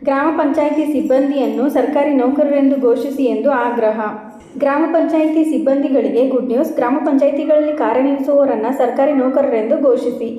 ಗ್ರಾಮ ಪಂಚಾಯಿತಿ ಸಿಬ್ಬಂದಿಯನ್ನು ಸರ್ಕಾರಿ ನೌಕರರೆಂದು ಘೋಷಿಸಿ ಎಂದು ಆಗ್ರಹ. ಗ್ರಾಮ ಪಂಚಾಯಿತಿ ಸಿಬ್ಬಂದಿಗಳಿಗೆ ಗುಡ್ ನ್ಯೂಸ್. ಗ್ರಾಮ ಪಂಚಾಯಿತಿಗಳಲ್ಲಿ ಕಾರ್ಯನಿರ್ವಹಿಸುವವರನ್ನು ಸರ್ಕಾರಿ ನೌಕರರೆಂದು ಘೋಷಿಸಿ.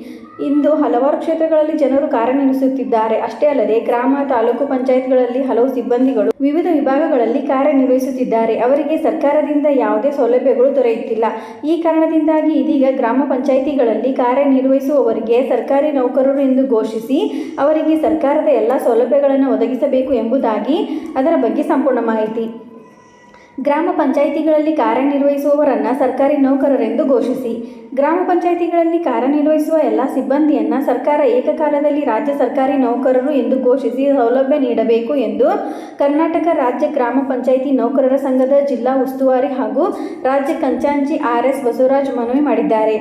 ಇಂದು ಹಲವಾರು ಕ್ಷೇತ್ರಗಳಲ್ಲಿ ಜನರು ಕಾರ್ಯನಿರ್ವಹಿಸುತ್ತಿದ್ದಾರೆ. ಅಷ್ಟೇ ಅಲ್ಲದೆ ಗ್ರಾಮ, ತಾಲೂಕು ಪಂಚಾಯತ್ಗಳಲ್ಲಿ ಹಲವು ಸಿಬ್ಬಂದಿಗಳು ವಿವಿಧ ವಿಭಾಗಗಳಲ್ಲಿ ಕಾರ್ಯನಿರ್ವಹಿಸುತ್ತಿದ್ದಾರೆ. ಅವರಿಗೆ ಸರ್ಕಾರದಿಂದ ಯಾವುದೇ ಸೌಲಭ್ಯಗಳು ದೊರೆಯುತ್ತಿಲ್ಲ. ಈ ಕಾರಣದಿಂದಾಗಿ ಇದೀಗ ಗ್ರಾಮ ಪಂಚಾಯಿತಿಗಳಲ್ಲಿ ಕಾರ್ಯನಿರ್ವಹಿಸುವವರಿಗೆ ಸರ್ಕಾರಿ ನೌಕರರು ಎಂದು ಘೋಷಿಸಿ ಅವರಿಗೆ ಸರ್ಕಾರದ ಎಲ್ಲ ಸೌಲಭ್ಯಗಳನ್ನು ಒದಗಿಸಬೇಕು ಎಂಬುದಾಗಿ. ಅದರ ಬಗ್ಗೆ ಸಂಪೂರ್ಣ ಮಾಹಿತಿ. ಗ್ರಾಮ ಪಂಚಾಯಿತಿಗಳಲ್ಲಿ ಕಾರ್ಯನಿರ್ವಹಿಸುವವರನ್ನು ಸರ್ಕಾರಿ ನೌಕರರೆಂದು ಘೋಷಿಸಿ. ಗ್ರಾಮ ಪಂಚಾಯಿತಿಗಳಲ್ಲಿ ಕಾರ್ಯನಿರ್ವಹಿಸುವ ಎಲ್ಲ ಸಿಬ್ಬಂದಿಯನ್ನು ಸರ್ಕಾರ ಏಕಕಾಲದಲ್ಲಿ ರಾಜ್ಯ ಸರ್ಕಾರಿ ನೌಕರರು ಎಂದು ಘೋಷಿಸಿ ಸೌಲಭ್ಯ ನೀಡಬೇಕು ಎಂದು ಕರ್ನಾಟಕ ರಾಜ್ಯ ಗ್ರಾಮ ಪಂಚಾಯಿತಿ ನೌಕರರ ಸಂಘದ ಜಿಲ್ಲಾ ಉಸ್ತುವಾರಿ ಹಾಗೂ ರಾಜ್ಯ ಖಜಾಂಚಿ ಆರ್.ಎಸ್. ಬಸವರಾಜ್ ಮನವಿ ಮಾಡಿದ್ದಾರೆ.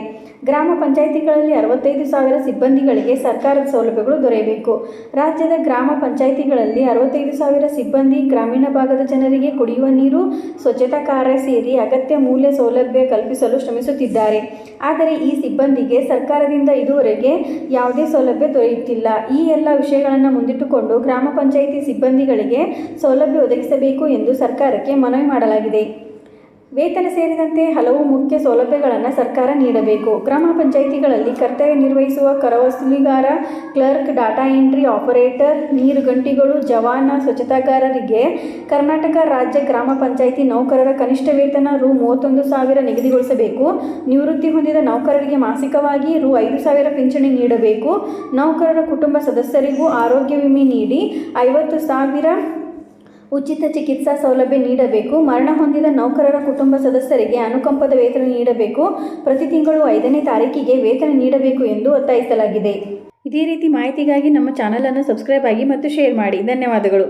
ಗ್ರಾಮ ಪಂಚಾಯಿತಿಗಳಲ್ಲಿ 65,000 ಸಿಬ್ಬಂದಿಗಳಿಗೆ ಸರ್ಕಾರದ ಸೌಲಭ್ಯಗಳು ದೊರೆಯಬೇಕು. ರಾಜ್ಯದ ಗ್ರಾಮ ಪಂಚಾಯಿತಿಗಳಲ್ಲಿ 65,000 ಸಿಬ್ಬಂದಿ ಗ್ರಾಮೀಣ ಭಾಗದ ಜನರಿಗೆ ಕುಡಿಯುವ ನೀರು, ಸ್ವಚ್ಛತಾ ಕಾರ್ಯ ಸೇರಿ ಅಗತ್ಯ ಮೂಲ ಸೌಲಭ್ಯ ಕಲ್ಪಿಸಲು ಶ್ರಮಿಸುತ್ತಿದ್ದಾರೆ. ಆದರೆ ಈ ಸಿಬ್ಬಂದಿಗೆ ಸರ್ಕಾರದಿಂದ ಇದುವರೆಗೆ ಯಾವುದೇ ಸೌಲಭ್ಯ ದೊರೆಯುತ್ತಿಲ್ಲ. ಈ ಎಲ್ಲ ವಿಷಯಗಳನ್ನು ಮುಂದಿಟ್ಟುಕೊಂಡು ಗ್ರಾಮ ಪಂಚಾಯಿತಿ ಸಿಬ್ಬಂದಿಗಳಿಗೆ ಸೌಲಭ್ಯ ಒದಗಿಸಬೇಕು ಎಂದು ಸರ್ಕಾರಕ್ಕೆ ಮನವಿ ಮಾಡಲಾಗಿದೆ. ವೇತನ ಸೇರಿದಂತೆ ಹಲವು ಮುಖ್ಯ ಸೌಲಭ್ಯಗಳನ್ನು ಸರ್ಕಾರ ನೀಡಬೇಕು. ಗ್ರಾಮ ಪಂಚಾಯಿತಿಗಳಲ್ಲಿ ಕರ್ತವ್ಯ ನಿರ್ವಹಿಸುವ ಕರವಸೂಲಿಗಾರ, ಕ್ಲರ್ಕ್, ಡಾಟಾ ಎಂಟ್ರಿ ಆಪರೇಟರ್, ನೀರುಗಂಟಿಗಳು, ಜವಾನ, ಸ್ವಚ್ಛತಾಗಾರರಿಗೆ ಕರ್ನಾಟಕ ರಾಜ್ಯ ಗ್ರಾಮ ಪಂಚಾಯಿತಿ ನೌಕರರ ಕನಿಷ್ಠ ವೇತನ ರೂ. 31,000 ನಿಗದಿಗೊಳಿಸಬೇಕು. ನಿವೃತ್ತಿ ಹೊಂದಿದ ನೌಕರರಿಗೆ ಮಾಸಿಕವಾಗಿ ರೂ. 5,000 ಪಿಂಚಣಿ ನೀಡಬೇಕು. ನೌಕರರ ಕುಟುಂಬ ಸದಸ್ಯರಿಗೂ ಆರೋಗ್ಯ ವಿಮೆ ನೀಡಿ 50,000 ಉಚಿತ ಚಿಕಿತ್ಸಾ ಸೌಲಭ್ಯ ನೀಡಬೇಕು. ಮರಣ ಹೊಂದಿದ ನೌಕರರ ಕುಟುಂಬ ಸದಸ್ಯರಿಗೆ ಅನುಕಂಪದ ವೇತನ ನೀಡಬೇಕು. ಪ್ರತಿ ತಿಂಗಳು 5ನೇ ತಾರೀಕಿಗೆ ವೇತನ ನೀಡಬೇಕು ಎಂದು ಒತ್ತಾಯಿಸಲಾಗಿದೆ. ಇದೇ ರೀತಿ ಮಾಹಿತಿಗಾಗಿ ನಮ್ಮ ಚಾನಲನ್ನು ಸಬ್ಸ್ಕ್ರೈಬ್ ಆಗಿ ಮತ್ತು ಶೇರ್ ಮಾಡಿ. ಧನ್ಯವಾದಗಳು.